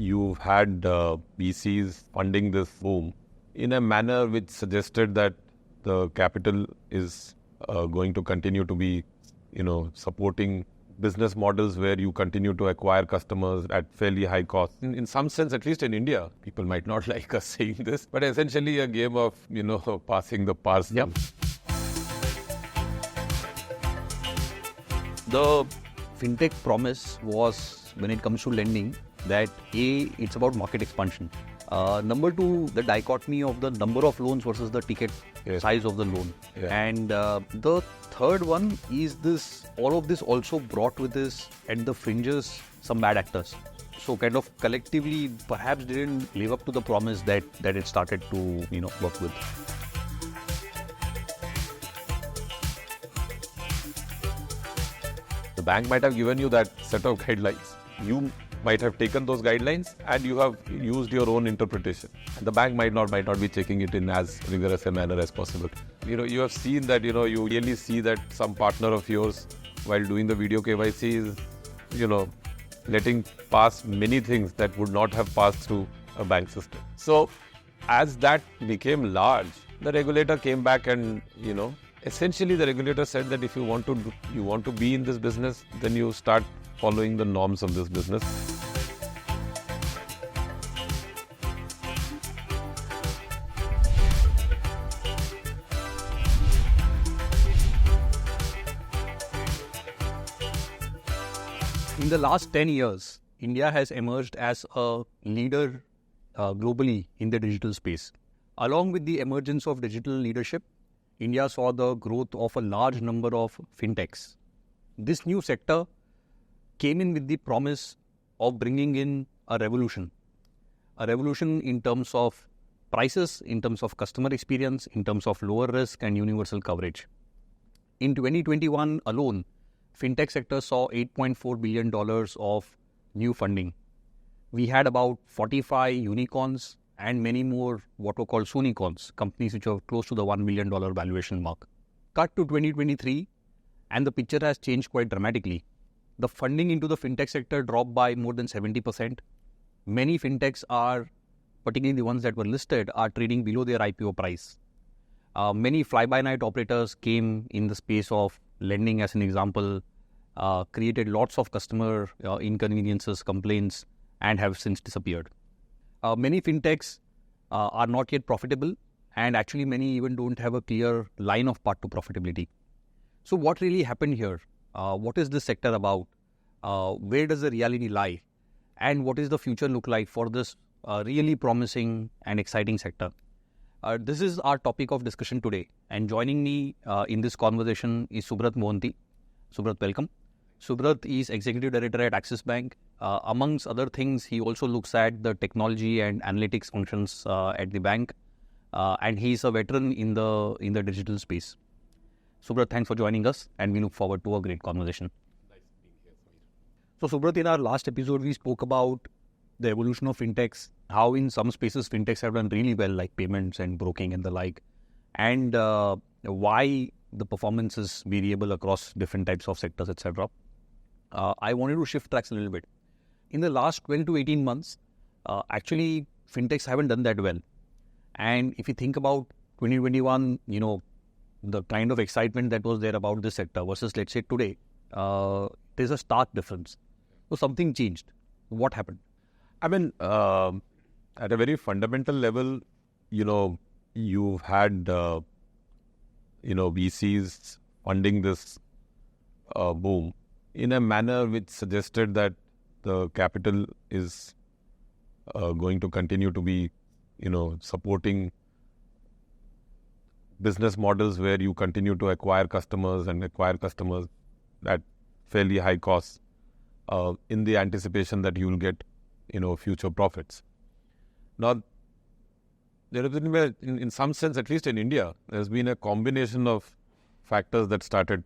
you've had VCs funding this boom in a manner which suggested that the capital is going to continue to be, supporting business models where you continue to acquire customers at fairly high cost. In some sense, at least in India, people might not like us saying this, but essentially a game of, passing the parcel. Yep. The fintech promise was, when it comes to lending, that it's about market expansion. Number two, the dichotomy of the number of loans versus the ticket size of the loan. Yeah. And the third one is this, all of this also brought with this at the fringes some bad actors. So kind of collectively perhaps didn't live up to the promise that it started to work with. The bank might have given you that set of guidelines. You might have taken those guidelines and you have used your own interpretation. And the bank might not be taking it in as rigorous a manner as possible. You have seen that, you really see that some partner of yours, while doing the video KYC, is, letting pass many things that would not have passed through a bank system. So, as that became large, the regulator came back and, essentially the regulator said that if you want to be in this business, then you start following the norms of this business. In the last 10 years, India has emerged as a leader globally in the digital space. Along with the emergence of digital leadership, India saw the growth of a large number of fintechs. This new sector came in with the promise of bringing in a revolution in terms of prices, in terms of customer experience, in terms of lower risk and universal coverage. In 2021 alone, fintech sector saw $8.4 billion of new funding. We had about 45 unicorns and many more what were called soonicorns, companies which are close to the $1 million valuation mark. Cut to 2023 and the picture has changed quite dramatically. The funding into the fintech sector dropped by more than 70%. Many fintechs are, particularly the ones that were listed, are trading below their IPO price. Many fly-by-night operators came in the space of lending, as an example, created lots of customer inconveniences, complaints, and have since disappeared. Many fintechs are not yet profitable, and actually many even don't have a clear line of path to profitability. So what really happened here? What is this sector about? Where does the reality lie? And what is the future look like for this really promising and exciting sector? This is our topic of discussion today. And joining me in this conversation is Subrat Mohanty. Subrat, welcome. Subrat is Executive Director at Axis Bank. Amongst other things, he also looks at the technology and analytics functions at the bank. And he is a veteran in the digital space. Subrat, thanks for joining us, and we look forward to a great conversation. Nice being here, Sameer. So Subrat, in our last episode, we spoke about the evolution of fintechs, how in some spaces fintechs have done really well, like payments and broking and the like, and why the performance is variable across different types of sectors, etc. I wanted to shift tracks a little bit. In the last 12 to 18 months, actually, fintechs haven't done that well. And if you think about 2021, the kind of excitement that was there about this sector versus, let's say, today, there's a stark difference. So something changed. What happened? I mean, at a very fundamental level, you've had, VCs funding this boom in a manner which suggested that the capital is going to continue to be, supporting business models where you continue to acquire customers at fairly high costs in the anticipation that you will get, future profits. Now, there has been, in some sense, at least in India, there's been a combination of factors that started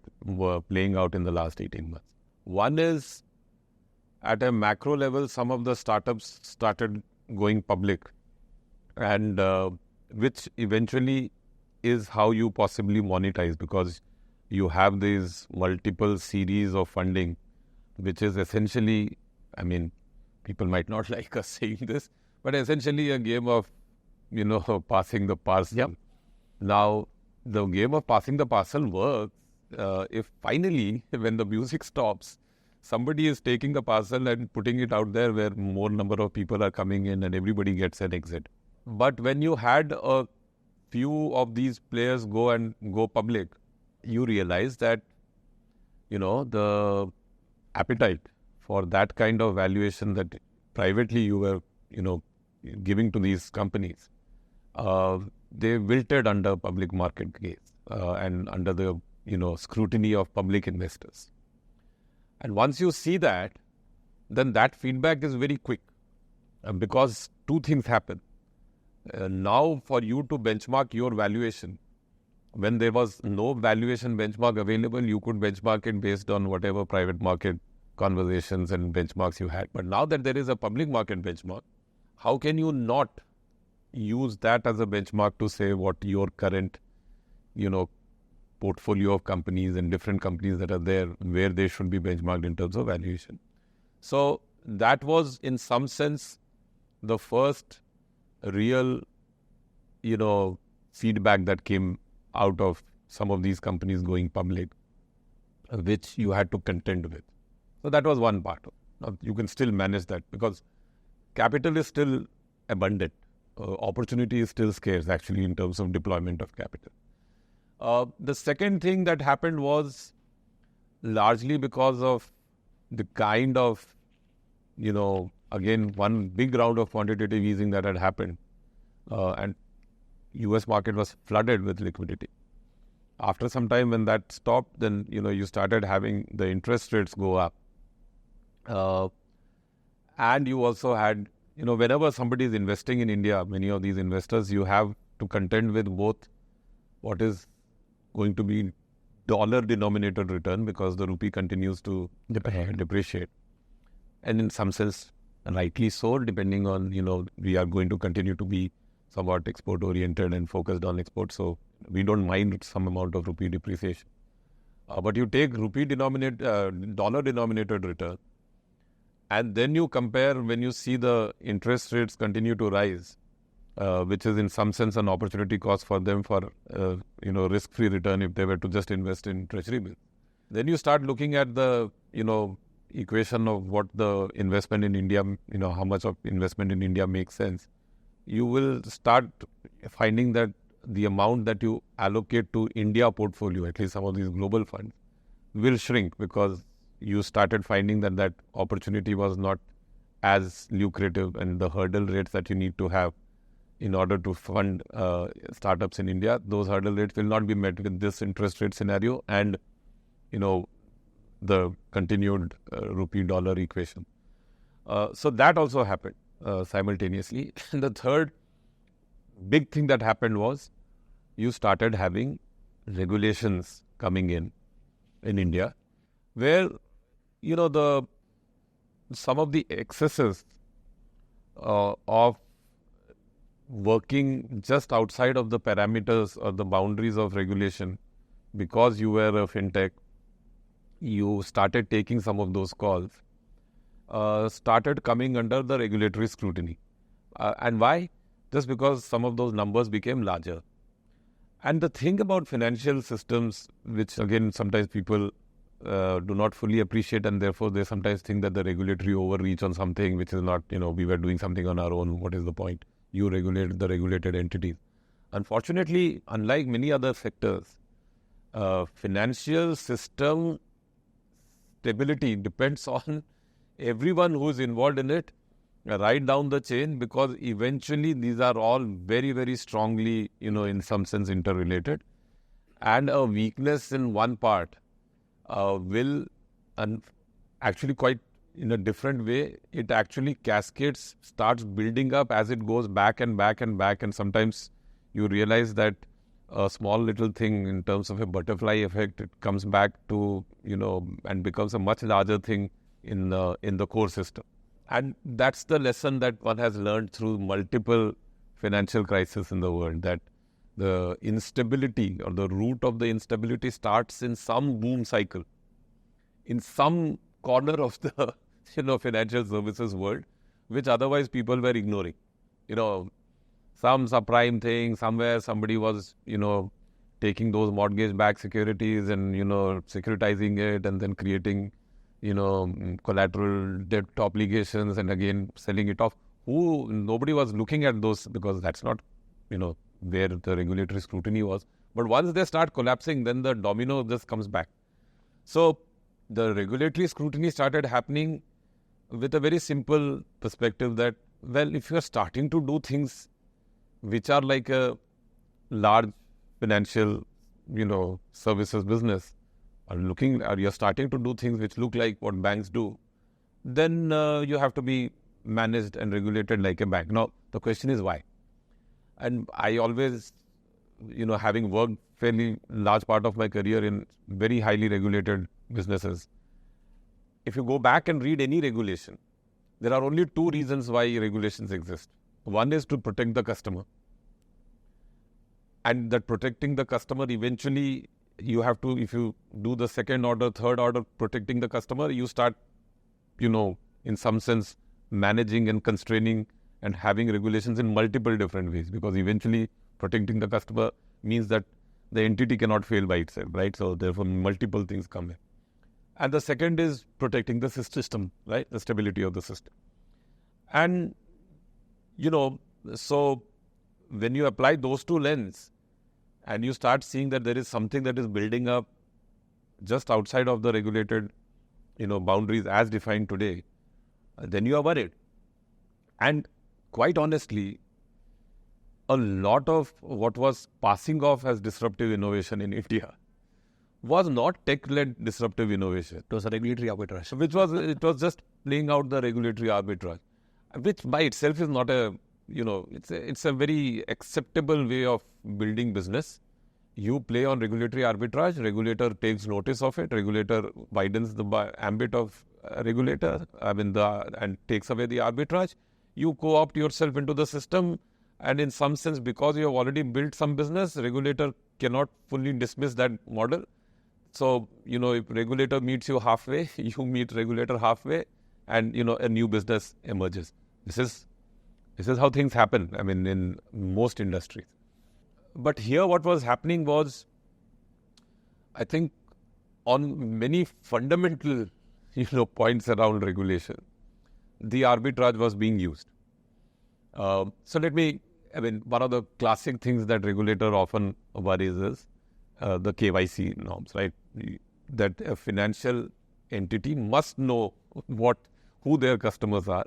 playing out in the last 18 months. One is, at a macro level, some of the startups started going public, and which eventually is how you possibly monetize, because you have these multiple series of funding, which is essentially, people might not like us saying this, but essentially a game of, passing the parcel. Yep. Now, the game of passing the parcel works if finally, when the music stops, somebody is taking the parcel and putting it out there where more number of people are coming in and everybody gets an exit. But when you had a few of these players go public, you realize that, the appetite for that kind of valuation that privately you were, giving to these companies, they wilted under public market gaze and under the, scrutiny of public investors. And once you see that, then that feedback is very quick because two things happen. Now, for you to benchmark your valuation, when there was no valuation benchmark available, you could benchmark it based on whatever private market conversations and benchmarks you had. But now that there is a public market benchmark, how can you not use that as a benchmark to say what your current, portfolio of companies and different companies that are there, where they should be benchmarked in terms of valuation? So that was, in some sense, the first real, feedback that came out of some of these companies going public, which you had to contend with. So that was one part. Now, you can still manage that because capital is still abundant. Opportunity is still scarce, actually, in terms of deployment of capital. The second thing that happened was largely because of the kind of, again, one big round of quantitative easing that had happened, and US market was flooded with liquidity. After some time when that stopped, then, you started having the interest rates go up. And you also had, whenever somebody is investing in India, many of these investors, you have to contend with both what is going to be dollar-denominated return because the rupee continues to depreciate. And in some sense, rightly so, depending on, we are going to continue to be somewhat export-oriented and focused on export. So we don't mind some amount of rupee depreciation. But you take dollar-denominated return, and then you compare when you see the interest rates continue to rise, which is in some sense an opportunity cost for them for, risk-free return if they were to just invest in treasury bills. Then you start looking at the, equation of what the investment in India, how much of investment in India makes sense. You will start finding that the amount that you allocate to India portfolio, at least some of these global funds, will shrink because you started finding that that opportunity was not as lucrative, and the hurdle rates that you need to have in order to fund startups in India, those hurdle rates will not be met with this interest rate scenario and, the continued rupee-dollar equation. So that also happened simultaneously. And the third big thing that happened was you started having regulations coming in India, where, some of the excesses of working just outside of the parameters or the boundaries of regulation, because you were a fintech, you started taking some of those calls, started coming under the regulatory scrutiny. And why? Just because some of those numbers became larger. And the thing about financial systems, which again sometimes people do not fully appreciate, and therefore they sometimes think that the regulatory overreach on something which is not, we were doing something on our own, what is the point? You regulate the regulated entities. Unfortunately, unlike many other sectors, financial system stability depends on everyone who is involved in it, right down the chain, because eventually these are all very, very strongly, in some sense interrelated. And a weakness in one part will, and actually quite in a different way, it actually cascades, starts building up as it goes back and back and back. And sometimes you realize that a small little thing in terms of a butterfly effect, it comes back to, and becomes a much larger thing in the core system. And that's the lesson that one has learned through multiple financial crises in the world, that the instability or the root of the instability starts in some boom cycle, in some corner of the financial services world, which otherwise people were ignoring. Some subprime thing, somewhere somebody was, taking those mortgage-backed securities and, securitizing it and then creating, collateral debt obligations and again selling it off. Nobody was looking at those because that's not, where the regulatory scrutiny was. But once they start collapsing, then the domino just comes back. So the regulatory scrutiny started happening with a very simple perspective that, well, if you are starting to do things which are like a large financial, services business, or you're starting to do things which look like what banks do, then you have to be managed and regulated like a bank. Now, the question is why? And I always, having worked fairly large part of my career in very highly regulated businesses, if you go back and read any regulation, there are only two reasons why regulations exist. One is to protect the customer. And that protecting the customer, eventually you have to, if you do the second order, third order protecting the customer, you start, in some sense, managing and constraining and having regulations in multiple different ways, because eventually protecting the customer means that the entity cannot fail by itself, right? So therefore multiple things come in. And the second is protecting the system, right? The stability of the system. And, so when you apply those two lenses and you start seeing that there is something that is building up just outside of the regulated, boundaries as defined today, then you are worried. And quite honestly, a lot of what was passing off as disruptive innovation in India was not tech-led disruptive innovation. It was a regulatory arbitrage. It was just playing out the regulatory arbitrage, which by itself is not it's a very acceptable way of building business. You play on regulatory arbitrage, regulator takes notice of it, regulator widens the ambit of regulator, and takes away the arbitrage. You co-opt yourself into the system, and in some sense, because you have already built some business, regulator cannot fully dismiss that model. So, if regulator meets you halfway, you meet regulator halfway, and, a new business emerges. This is how things happen, in most industries. But here what was happening was, I think, on many fundamental, points around regulation, the arbitrage was being used. So one of the classic things that regulator often worries is the KYC norms, right? That a financial entity must know who their customers are,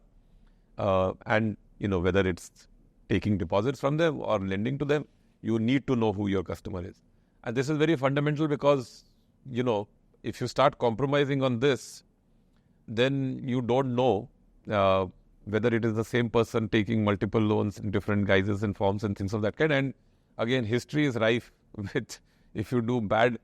and whether it's taking deposits from them or lending to them, you need to know who your customer is. And this is very fundamental because, if you start compromising on this, then you don't know whether it is the same person taking multiple loans in different guises and forms and things of that kind. And again, history is rife with, if you do bad,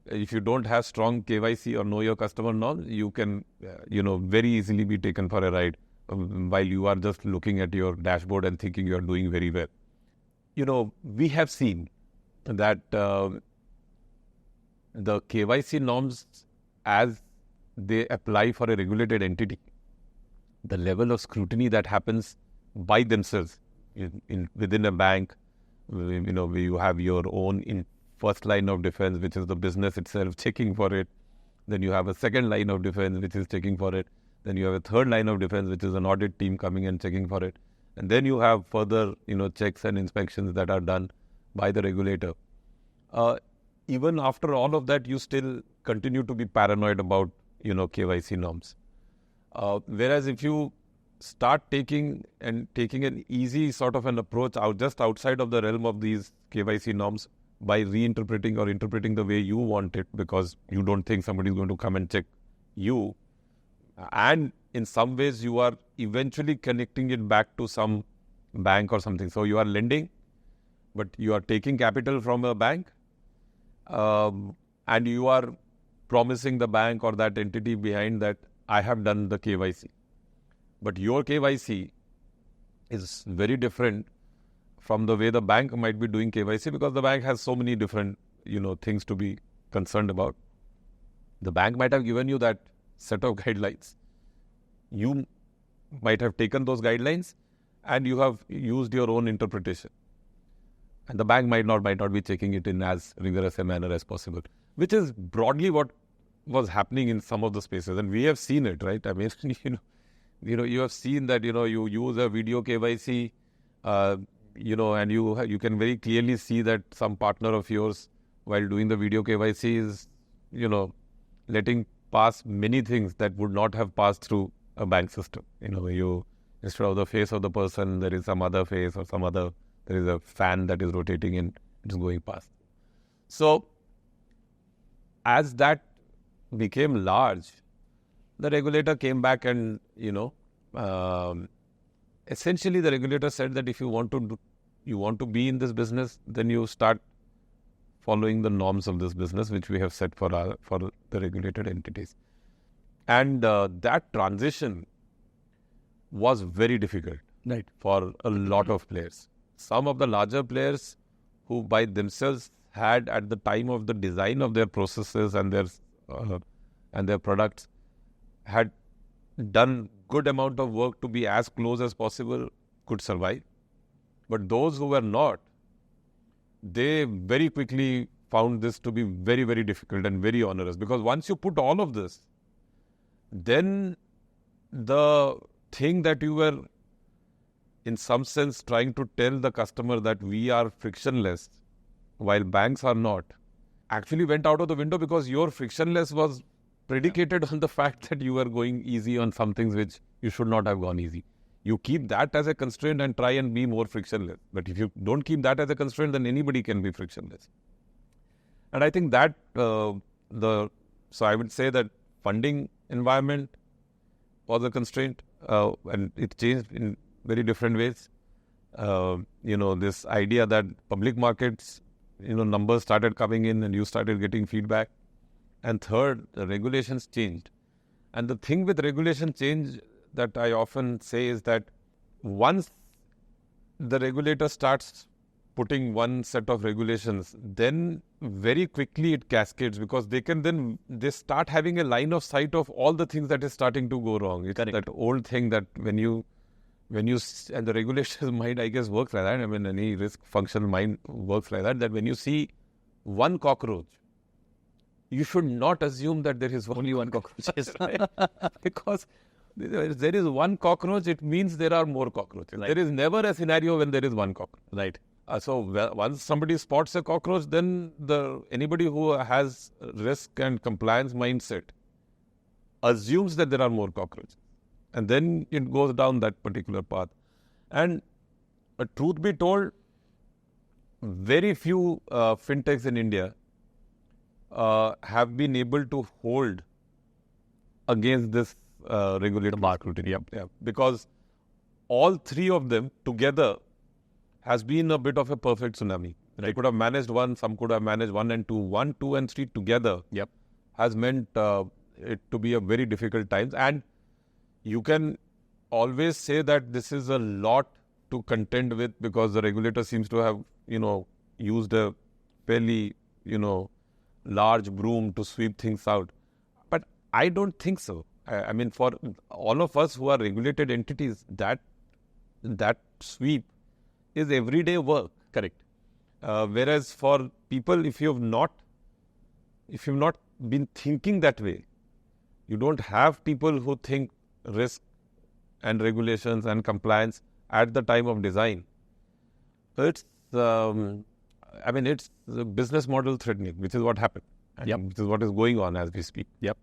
if you don't have strong KYC or know your customer norms, you can, very easily be taken for a ride while you are just looking at your dashboard and thinking you are doing very well. We have seen that the KYC norms, as they apply for a regulated entity, the level of scrutiny that happens by themselves within a bank, where you have your own first line of defense, which is the business itself checking for it. Then you have a second line of defense, which is checking for it. Then you have a third line of defense, which is an audit team coming and checking for it. And then you have further, checks and inspections that are done by the regulator. Even after all of that, you still continue to be paranoid about, KYC norms. Whereas if you start taking an easy sort of an approach just outside of the realm of these KYC norms by reinterpreting or interpreting the way you want it, because you don't think somebody is going to come and check you, and in some ways you are eventually connecting it back to some bank or something. So you are lending, but you are taking capital from a bank, and you are promising the bank or that entity behind that, I have done the KYC. But your KYC is very different from the way the bank might be doing KYC, because the bank has so many different, things to be concerned about. The bank might have given you that set of guidelines. You might have taken those guidelines and you have used your own interpretation. And the bank might not be taking it in as rigorous a manner as possible, which is broadly what was happening in some of the spaces. And we have seen it, right? I mean, you have seen that, you use a video KYC, and you can very clearly see that some partner of yours, while doing the video KYC, is, letting pass many things that would not have passed through a bank system. Instead of the face of the person, there is some other face or there is a fan that is rotating and it's going past. So, as that became large, the regulator came back and, essentially the regulator said that if you want to be in this business, then you start following the norms of this business, which we have set for the regulated entities. And that transition was very difficult, right, for a lot of players. Some of the larger players who by themselves had, at the time of the design of their processes and their products, had done good amount of work to be as close as possible, could survive. But those who were not, they very quickly found this to be very, very difficult and very onerous. Because once you put all of this, then the thing that you were, in some sense, trying to tell the customer that we are frictionless, while banks are not, actually went out of the window, because your frictionless was predicated on the fact that you were going easy on some things which you should not have gone easy. You keep that as a constraint and try and be more frictionless. But if you don't keep that as a constraint, then anybody can be frictionless. And I think that so I would say that funding environment was a constraint, and it changed in very different ways. This idea that public markets, numbers started coming in and you started getting feedback. And third, the regulations changed. And the thing with regulation change that I often say is that once the regulator starts putting one set of regulations, then very quickly it cascades, because they start having a line of sight of all the things that is starting to go wrong. It's that old thing that when you and the regulations mind, I guess, works like that. I mean, any risk function mind works like that when you see one cockroach, you should not assume that there is only one cockroach. Because there is one cockroach, it means there are more cockroaches. Right. There is never a scenario when there is one cockroach. Right. So once somebody spots a cockroach, then anybody who has risk and compliance mindset assumes that there are more cockroaches. And then it goes down that particular path. And truth be told, very few fintechs in India have been able to hold against this regulated market. Yeah. Because all three of them together has been a bit of a perfect tsunami. Right. They could have managed one, some could have managed 1 and 2. 1, 2 and 3 together has meant it to be a very difficult times. And you can always say that this is a lot to contend with, because the regulator seems to have, used a fairly, large broom to sweep things out. But I don't think so. I mean, for all of us who are regulated entities, that sweep is everyday work. Correct. Whereas for people, if you've not been thinking that way, you don't have people who think risk and regulations and compliance at the time of design. So it's the business model threatening, which is what happened. And which is what is going on as we speak. Yep.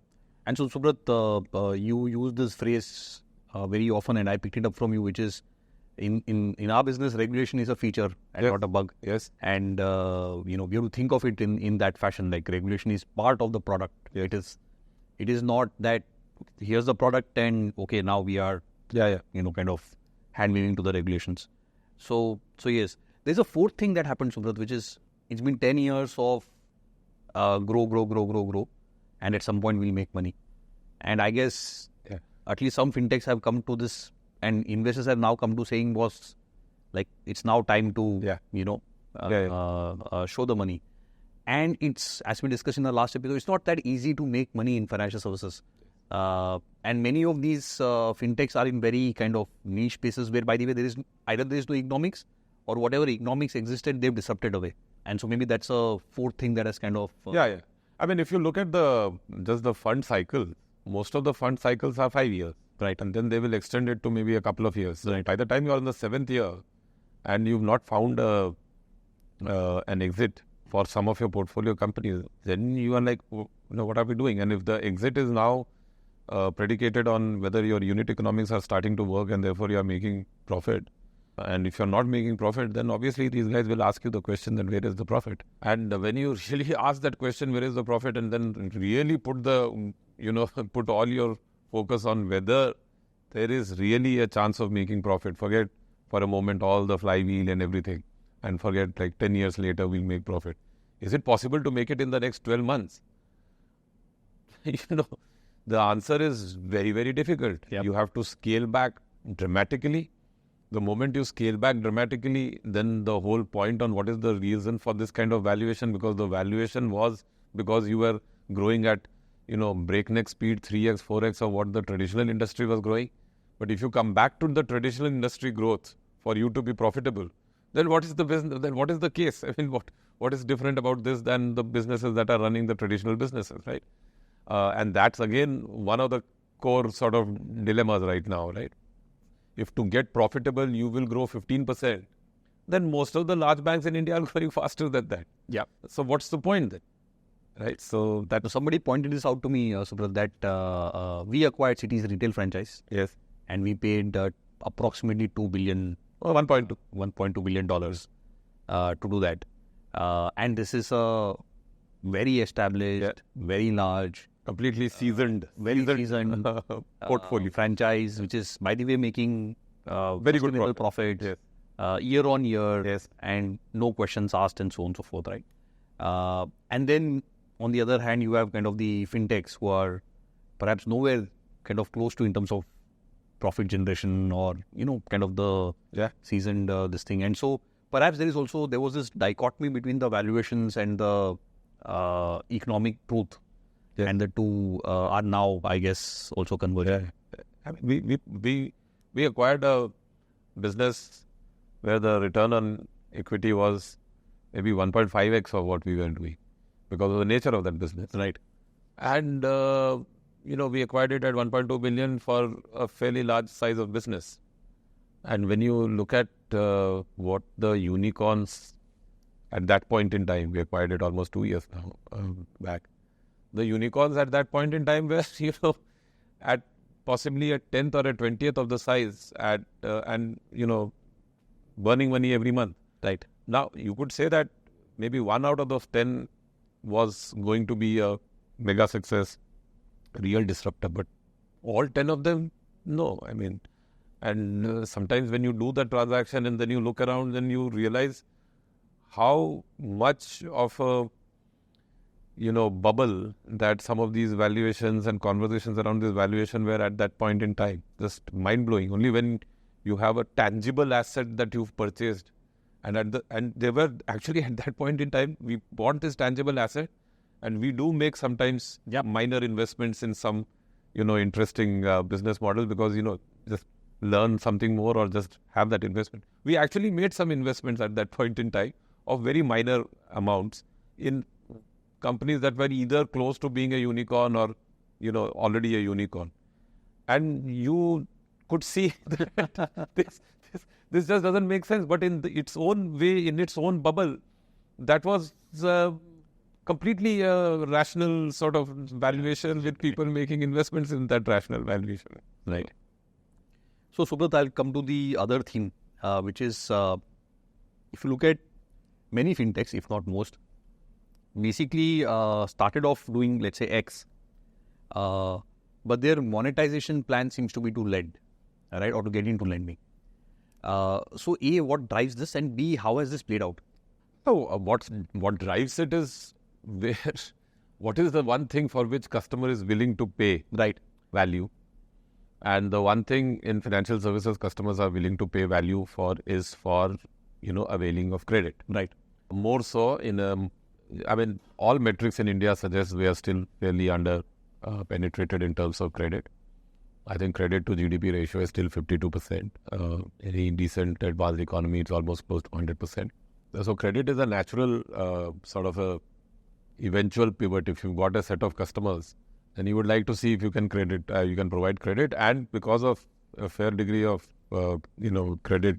And so, Subrat, you use this phrase very often, and I picked it up from you, which is in our business, regulation is a feature and not a bug. Yes. And we have to think of it in that fashion. Like, regulation is part of the product. It is not that here's the product and okay, now we are kind of hand waving to the regulations. So yes, there's a fourth thing that happened, Subrat, which is it's been 10 years of grow, and at some point we'll make money. And I guess at least some fintechs have come to this, and investors have now come to saying was like it's now time to show the money. And it's, as we discussed in the last episode, it's not that easy to make money in financial services. And many of these fintechs are in very kind of niche spaces where, by the way, there is no economics, or whatever economics existed, they've disrupted away. And so maybe that's a fourth thing that has kind of... Yeah. I mean, if you look at just the fund cycle, most of the fund cycles are 5 years. Right. And then they will extend it to maybe a couple of years. Right. By the time you're in the 7th year and you've not found an exit for some of your portfolio companies, then you are like, what are we doing? And if the exit is now predicated on whether your unit economics are starting to work and therefore you are making profit, and if you're not making profit, then obviously these guys will ask you the question, then where is the profit? And when you really ask that question, where is the profit, and then really put put all your focus on whether there is really a chance of making profit, forget for a moment all the flywheel and everything, and forget like 10 years later we'll make profit. Is it possible to make it in the next 12 months? The answer is very, very difficult. Yep. You have to scale back dramatically. The moment you scale back dramatically, then the whole point on what is the reason for this kind of valuation, because the valuation was because you were growing at, breakneck speed, 3x, 4x of what the traditional industry was growing. But if you come back to the traditional industry growth for you to be profitable, then what is the business? Then what is the case? I mean, what is different about this than the businesses that are running the traditional businesses, right? And that's again one of the core sort of dilemmas right now, right? If to get profitable, you will grow 15%, then most of the large banks in India are growing faster than that. Yeah. So what's the point then? Right? So that somebody pointed this out to me, Subrat, that we acquired Citi's retail franchise. Yes. And we paid approximately $2 billion. $1.2 billion to do that. And this is a very established, very large, completely seasoned, portfolio franchise, which is, by the way, making very good profits yes. Year on year, yes. and no questions asked, and so on and so forth, right? And then on the other hand, you have kind of the fintechs who are perhaps nowhere kind of close to in terms of profit generation, or kind of the seasoned this thing. And so perhaps there was this dichotomy between the valuations and the economic truth. Yeah. And the two are now, I guess, also converging. Yeah. I mean, we acquired a business where the return on equity was maybe 1.5x of what we were doing because of the nature of that business. Right. And, we acquired it at 1.2 billion for a fairly large size of business. And when you look at what the unicorns at that point in time, we acquired it almost 2 years now back. The unicorns at that point in time were, at possibly a 10th or a 20th of the size and burning money every month. Right. Now, you could say that maybe 1 out of those 10 was going to be a mega success, real disruptor, but all 10 of them, no. I mean, and sometimes when you do the transaction and then you look around, then you realize how much of a bubble that some of these valuations and conversations around this valuation were at that point in time. Just mind-blowing. Only when you have a tangible asset that you've purchased, and they were actually at that point in time, we bought this tangible asset, and we do make sometimes minor investments in some, interesting business model because, just learn something more or just have that investment. We actually made some investments at that point in time of very minor amounts in companies that were either close to being a unicorn or, already a unicorn. And you could see that this just doesn't make sense. But in its own way, in its own bubble, that was completely a rational sort of valuation with people making investments in that rational valuation. Right. So, Subrat, I'll come to the other theme, which is if you look at many fintechs, if not most, basically started off doing, let's say, X, but their monetization plan seems to be to lend, right, or to get into lending. So, A, what drives this, and B, how has this played out? So, what drives it is what is the one thing for which customer is willing to pay value, and the one thing in financial services customers are willing to pay value for is for availing of credit. Right. More so in all metrics in India suggest we are still fairly under penetrated in terms of credit. I think credit to GDP ratio is still 52%. Any decent advanced economy, it's almost close to 100%. So credit is a natural sort of a eventual pivot. If you've got a set of customers, then you would like to see if you can you can provide credit, and because of a fair degree of credit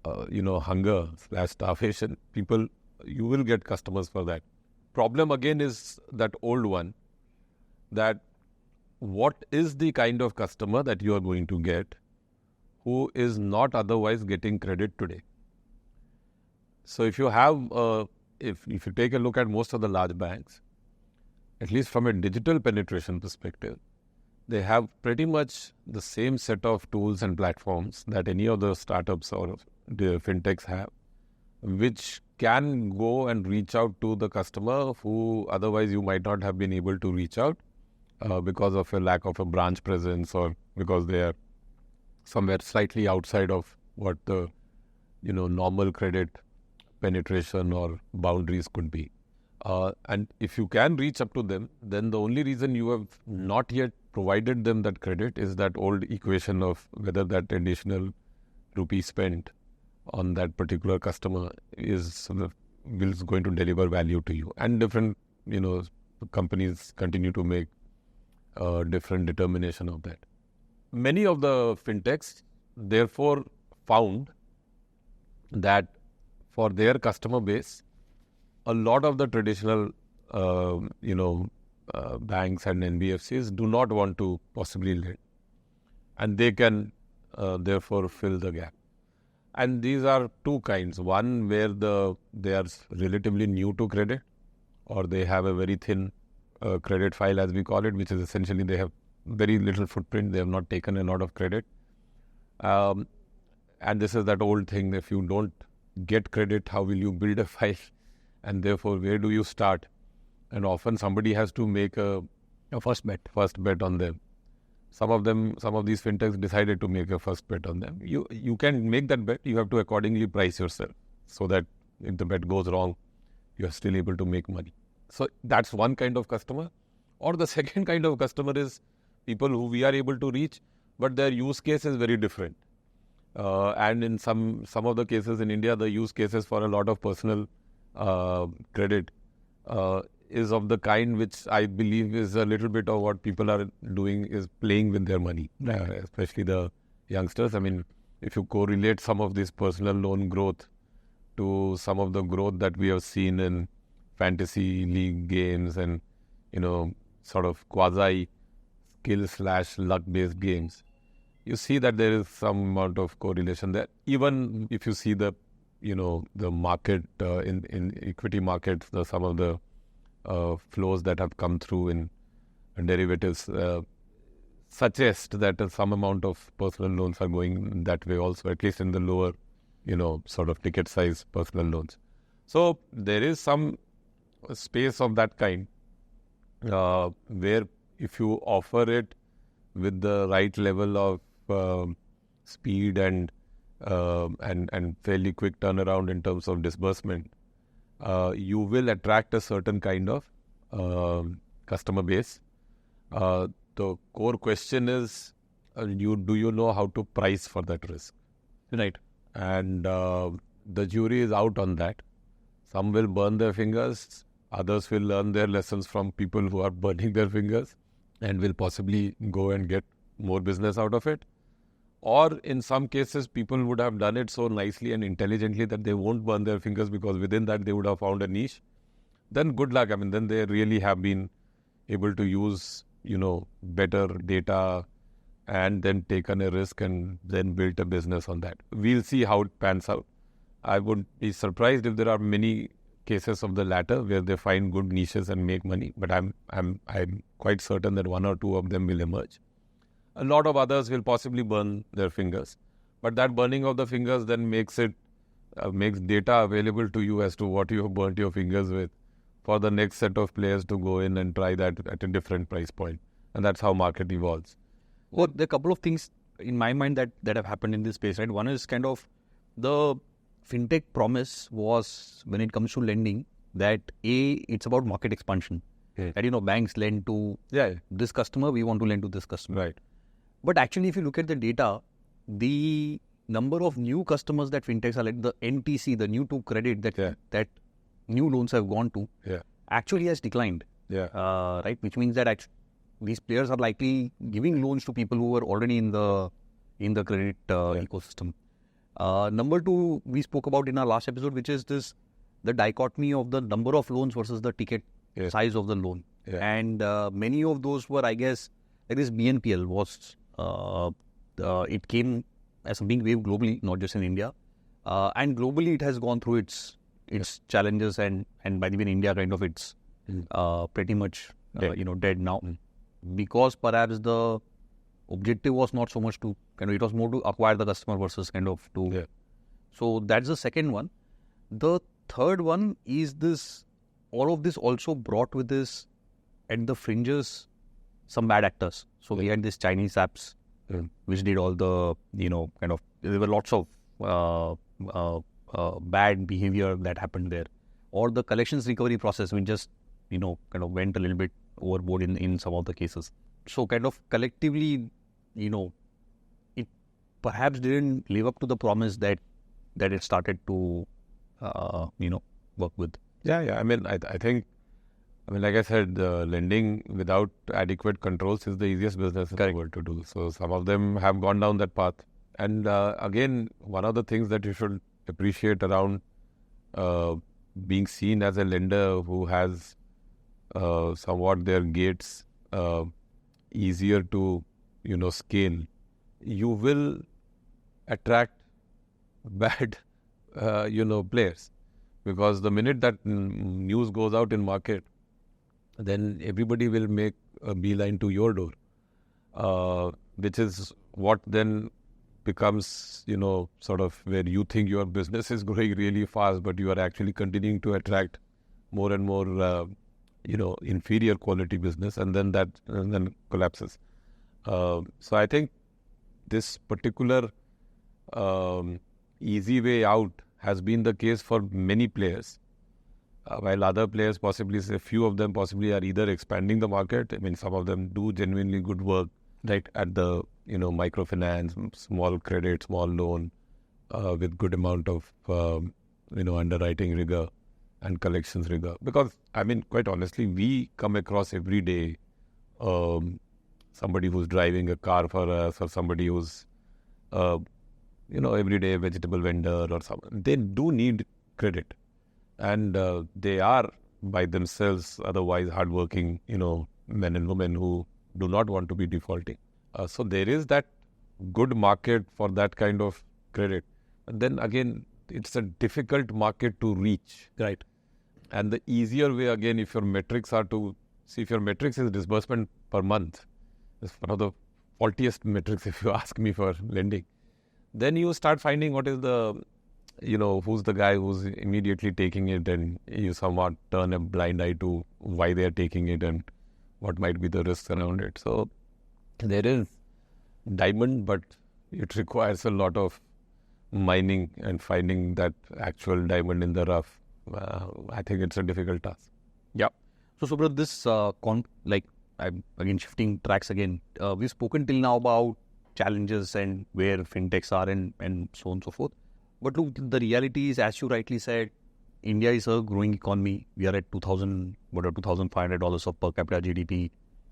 hunger / starvation, you will get customers for that. Problem again is that old one, that what is the kind of customer that you are going to get who is not otherwise getting credit today? So if you have, if you take a look at most of the large banks, at least from a digital penetration perspective, they have pretty much the same set of tools and platforms that any of the startups or the fintechs have, which can go and reach out to the customer who otherwise you might not have been able to reach out because of a lack of a branch presence, or because they are somewhere slightly outside of what the normal credit penetration or boundaries could be. And if you can reach up to them, then the only reason you have not yet provided them that credit is that old equation of whether that additional rupee spent on that particular customer is going to deliver value to you. And different companies continue to make different determination of that. Many of the fintechs therefore found that for their customer base, a lot of the traditional banks and NBFCs do not want to possibly lend, and they can therefore fill the gap. And these are two kinds. One where they are relatively new to credit, or they have a very thin credit file, as we call it, which is essentially they have very little footprint. They have not taken a lot of credit. And this is that old thing: if you don't get credit, how will you build a file? And therefore, where do you start? And often somebody has to make a first bet on them. Some of these fintechs decided to make a first bet on them. You can make that bet. You have to accordingly price yourself so that if the bet goes wrong, you are still able to make money. So that's one kind of customer. Or the second kind of customer is people who we are able to reach, but their use case is very different. And in some of the cases in India, the use cases for a lot of personal credit is of the kind which I believe is a little bit of what people are doing, is playing with their money, especially the youngsters. I mean, if you correlate some of this personal loan growth to some of the growth that we have seen in fantasy league games and, sort of quasi skill / luck based games, you see that there is some amount of correlation there. Even if you see the market in equity markets, some of the flows that have come through in derivatives suggest that some amount of personal loans are going that way also, at least in the lower, sort of ticket size personal loans. So there is some space of that kind where if you offer it with the right level of speed and fairly quick turnaround in terms of disbursement, you will attract a certain kind of customer base. The core question is, do you know how to price for that risk? Right. And the jury is out on that. Some will burn their fingers. Others will learn their lessons from people who are burning their fingers and will possibly go and get more business out of it. Or in some cases, people would have done it so nicely and intelligently that they won't burn their fingers, because within that they would have found a niche. Then good luck. I mean, then they really have been able to use, better data and then taken a risk and then built a business on that. We'll see how it pans out. I would be surprised if there are many cases of the latter where they find good niches and make money, but I'm quite certain that one or two of them will emerge. A lot of others will possibly burn their fingers, but that burning of the fingers then makes data available to you as to what you have burnt your fingers with for the next set of players to go in and try that at a different price point. And that's how market evolves. Well, there are a couple of things in my mind that have happened in this space, right? One is kind of the fintech promise was, when it comes to lending, that it's about market expansion. that banks lend to this customer, we want to lend to this customer. Right. But actually, if you look at the data, the number of new customers that fintechs are like the NTC, the new to credit that new loans have gone to, actually has declined. Right, which means that these players are likely giving loans to people who are already in the credit ecosystem. Number two, we spoke about in our last episode, which is the dichotomy of the number of loans versus the ticket size of the loan. And many of those were, I guess, like this BNPL was, it came as a big wave globally, not just in India. And globally, it has gone through its challenges, and by the way, in India, kind of it's pretty much dead now, because perhaps the objective was not so much to it was more to acquire the customer versus to. So that's the second one. The third one is all of this also brought with this at the fringes some bad actors. So we had this Chinese apps which did all the there were lots of bad behavior that happened there, or the collections recovery process which just went a little bit overboard in some of the cases. So collectively, it perhaps didn't live up to the promise that it started to work with. I mean, I think, like I said, lending without adequate controls is the easiest business in the world to do. So some of them have gone down that path. And again, one of the things that you should appreciate around being seen as a lender who has somewhat their gates easier to scale, you will attract bad players, because the minute that news goes out in market, then everybody will make a beeline to your door, which is what then becomes sort of where you think your business is growing really fast, but you are actually continuing to attract more and more inferior quality business, and then collapses. So I think this particular easy way out has been the case for many players, while other players, possibly a few of them possibly are either expanding the market. I mean, some of them do genuinely good work at the microfinance, small credit, small loan, with good amount of underwriting rigor and collections rigor. Because I mean, quite honestly, we come across every day somebody who's driving a car for us, or somebody who's everyday vegetable vendor or something. They do need credit, and they are by themselves otherwise hardworking men and women who do not want to be defaulting. So there is that good market for that kind of credit. And then again, it's a difficult market to reach. Right. And the easier way, again, if your metrics are to see, if your metrics is disbursement per month, it's one of the faultiest metrics if you ask me for lending. Then you start finding what is the, who's the guy who's immediately taking it, and you somewhat turn a blind eye to why they're taking it and what might be the risks around it. So there is diamond, but it requires a lot of mining and finding that actual diamond in the rough. I think it's a difficult task. Yeah. So Subrat, this I'm again shifting tracks again. We've spoken till now about challenges and where fintechs are and so on and so forth. But look, the reality is, as you rightly said, India is a growing economy. We are at $2,500 of per capita GDP.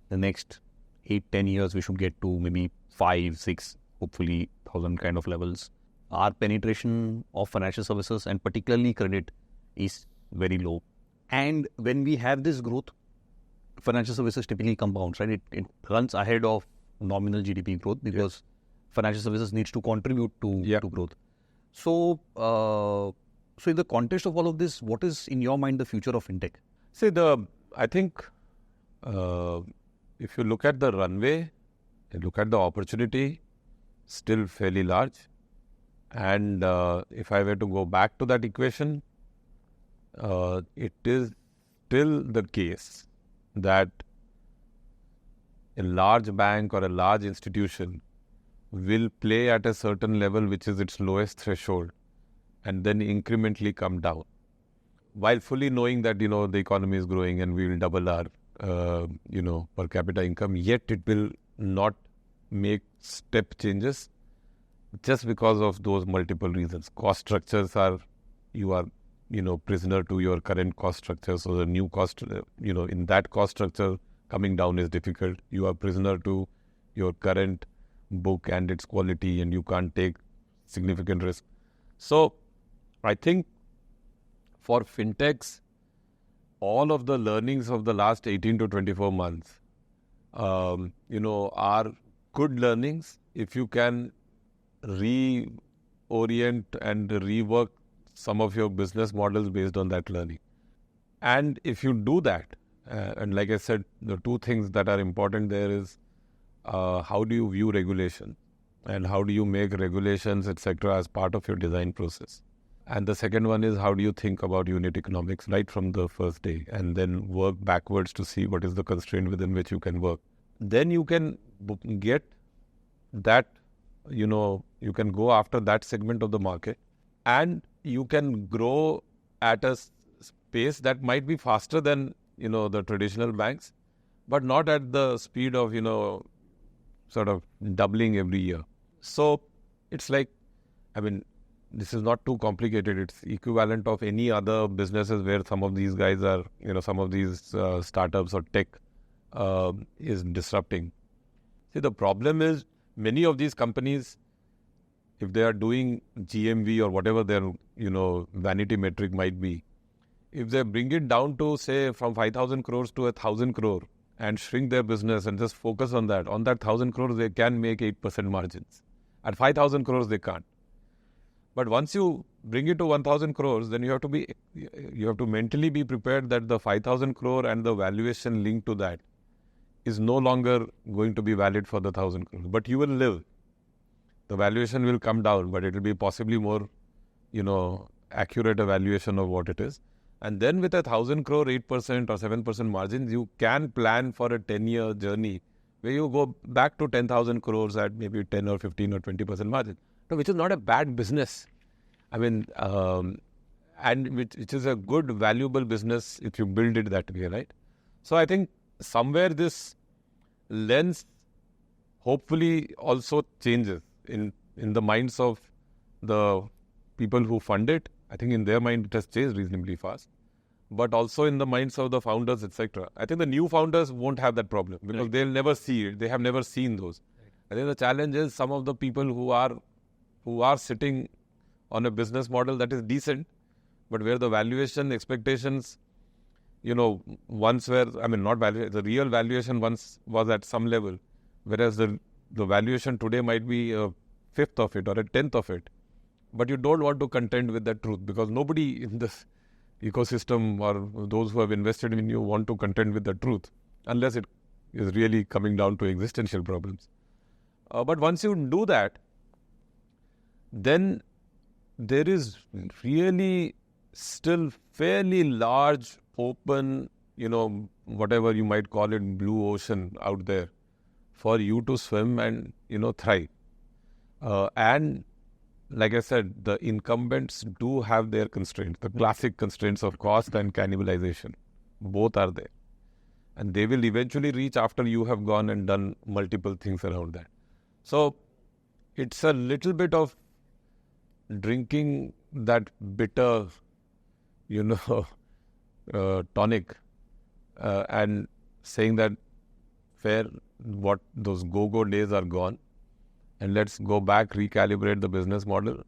The next 8-10 years, we should get to maybe 5-6, hopefully 1,000 kind of levels. Our penetration of financial services and particularly credit is very low. And when we have this growth, financial services typically compounds, right? It runs ahead of nominal GDP growth because financial services needs to contribute to growth. So, so in the context of all of this, what is in your mind the future of fintech? See, I think if you look at the runway, you look at the opportunity, still fairly large. And if I were to go back to that equation, it is still the case that a large bank or a large institution will play at a certain level, which is its lowest threshold, and then incrementally come down, while fully knowing that the economy is growing and we will double our per capita income, yet it will not make step changes just because of those multiple reasons. Cost structures you are prisoner to your current cost structure. So the new cost, in that cost structure, coming down is difficult. You are prisoner to your current book and its quality, and you can't take significant risk. So I think for fintechs, all of the learnings of the last 18 to 24 months, are good learnings if you can reorient and rework some of your business models based on that learning. And if you do that, and like I said, the two things that are important there is how do you view regulation and how do you make regulations, etc., as part of your design process. And the second one is how do you think about unit economics right from the first day and then work backwards to see what is the constraint within which you can work. Then you can get that, you can go after that segment of the market and you can grow at a pace that might be faster than, the traditional banks, but not at the speed of, sort of doubling every year. So it's like, this is not too complicated. It's equivalent of any other businesses where some of these guys are, some of these startups or tech is disrupting. See, the problem is many of these companies, if they are doing GMV or whatever their, vanity metric might be, if they bring it down to, say, from 5,000 crores to 1,000 crore and shrink their business and just focus on that 1,000 crores, they can make 8% margins. At 5,000 crores, they can't. But once you bring it to 1,000 crores, then you have to mentally be prepared that the 5,000 crore and the valuation linked to that is no longer going to be valid for the 1,000 crores. But you will live. The valuation will come down, but it will be possibly more, accurate evaluation of what it is. And then with 1,000 crore, 8% or 7% margins, you can plan for a 10-year journey where you go back to 10,000 crores at maybe 10 or 15 or 20% margin. Which is not a bad business. And which is a good, valuable business if you build it that way, right? So I think somewhere this lens hopefully also changes in the minds of the people who fund it. I think in their mind it has changed reasonably fast. But also in the minds of the founders, etc. I think the new founders won't have that problem because they'll never see it. They have never seen those. I think the challenge is some of the people who are sitting on a business model that is decent, but where the valuation expectations, once were, not value, the real valuation once was at some level, whereas the valuation today might be a fifth of it or a tenth of it. But you don't want to contend with that truth because nobody in this ecosystem or those who have invested in you want to contend with the truth unless it is really coming down to existential problems. But once you do that, then there is really still fairly large, open, whatever you might call it, blue ocean out there for you to swim and, thrive. And like I said, the incumbents do have their constraints, the classic constraints of cost and cannibalization. Both are there. And they will eventually reach after you have gone and done multiple things around that. So it's a little bit of drinking that bitter, tonic and saying that what those go-go days are gone and let's go back, recalibrate the business model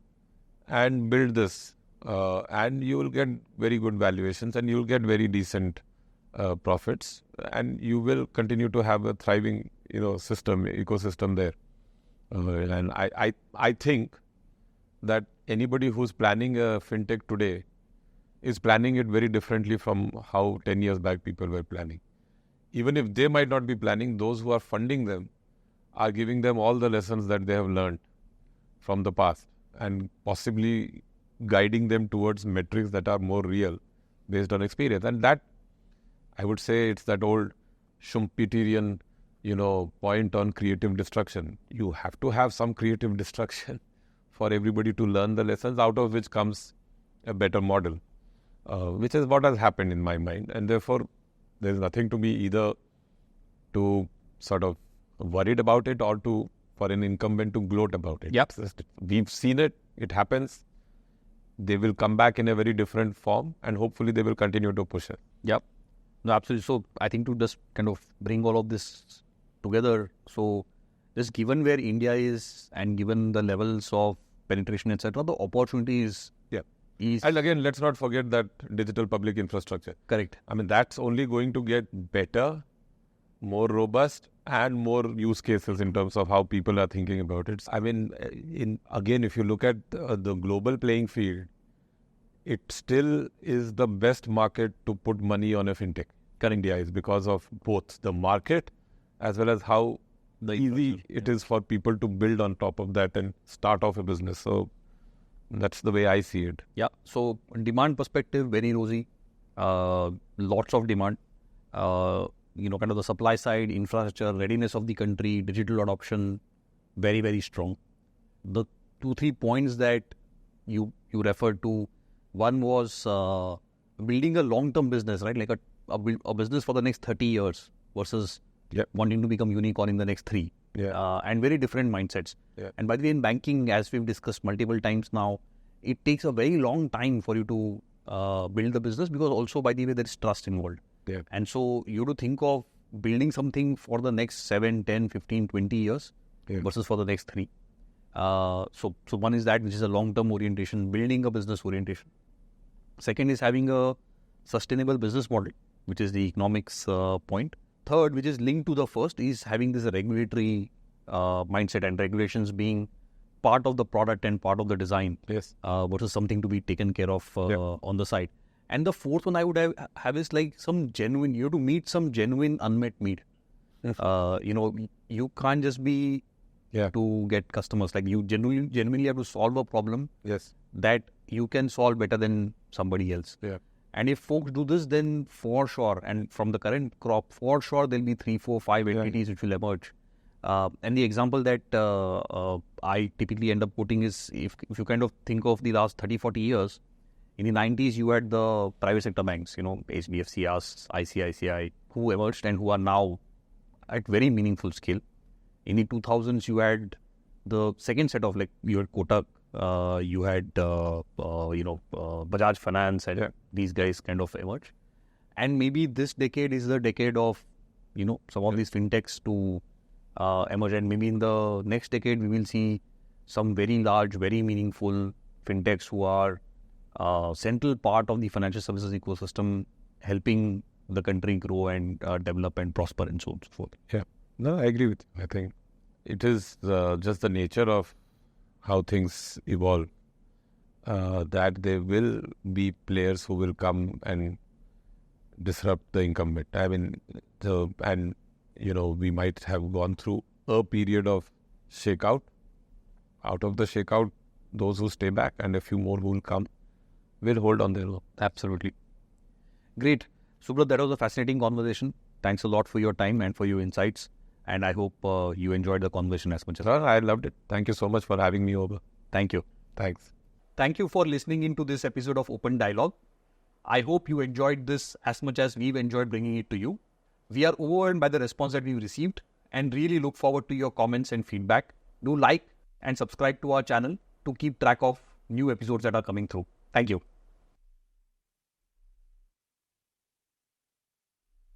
and build this. And you will get very good valuations and you will get very decent profits and you will continue to have a thriving, ecosystem there. And I think that anybody who's planning a fintech today is planning it very differently from how 10 years back people were planning. Even if they might not be planning, those who are funding them are giving them all the lessons that they have learned from the past and possibly guiding them towards metrics that are more real based on experience. And that, I would say, it's that old Schumpeterian, point on creative destruction. You have to have some creative destruction for everybody to learn the lessons, out of which comes a better model, which is what has happened in my mind. And therefore, There's nothing to be either to sort of worried about it or for an incumbent to gloat about it. Yep. We've seen it. It happens. They will come back in a very different form, and hopefully they will continue to push it. Yep. No, absolutely. So I think to just kind of bring all of this together, so just given where India is and given the levels of penetration, etc., the opportunity is And again, let's not forget that digital public infrastructure. correct. I mean, that's only going to get better, more robust, and more use cases in terms of how people are thinking about it. I mean, if you look at the global playing field, it still is the best market to put money on a fintech. India is because of both the market as well as how easy it is for people to build on top of that and start off a business. So that's the way I see it. Yeah. So demand perspective, very rosy. Lots of demand. Kind of the supply side, infrastructure, readiness of the country, digital adoption, very, very strong. The 2-3 points that you referred to, one was building a long-term business, right? Like a business for the next 30 years versus wanting to become unicorn in the next 3. And very different mindsets. And by the way, in banking, as we've discussed multiple times now, it takes a very long time for you to build the business, because also, by the way, there is trust involved. And so you have to think of building something for the next 7, 10, 15, 20 years versus for the next 3. So one is that, which is a long-term orientation, building a business orientation. Second is having a sustainable business model, which is the economics point. Third, which is linked to the first, is having this regulatory mindset and regulations being part of the product and part of the design versus something to be taken care of on the side. And the fourth one I would have is like some genuine, you have to meet some genuine unmet need. You can't just be to get customers. Like you genuinely have to solve a problem that you can solve better than somebody else. And if folks do this, then for sure, and from the current crop, for sure, there'll be 3, 4, 5 entities which will emerge. And the example that I typically end up putting is, if you kind of think of the last 30, 40 years, in the 90s, you had the private sector banks, HDFC, us, ICICI, who emerged and who are now at very meaningful scale. In the 2000s, you had the second set of, like, you had Kotak, you had, Bajaj Finance, and these guys kind of emerged. And maybe this decade is the decade of, some of these fintechs to emerge. And maybe in the next decade, we will see some very large, very meaningful fintechs who are central part of the financial services ecosystem, helping the country grow and develop and prosper and so on and so forth. No, I agree with you. I think it is just the nature of how things evolve, that there will be players who will come and disrupt the incumbent. I mean, we might have gone through a period of shakeout. Out of the shakeout, those who stay back and a few more who will come will hold on their own. Absolutely. Great. Subrat, that was a fascinating conversation. Thanks a lot for your time and for your insights. And I hope you enjoyed the conversation as much as I loved it. Thank you so much for having me over. Thank you. Thanks. Thank you for listening into this episode of Open Dialogue. I hope you enjoyed this as much as we've enjoyed bringing it to you. We are overwhelmed by the response that we've received and really look forward to your comments and feedback. Do like and subscribe to our channel to keep track of new episodes that are coming through. Thank you.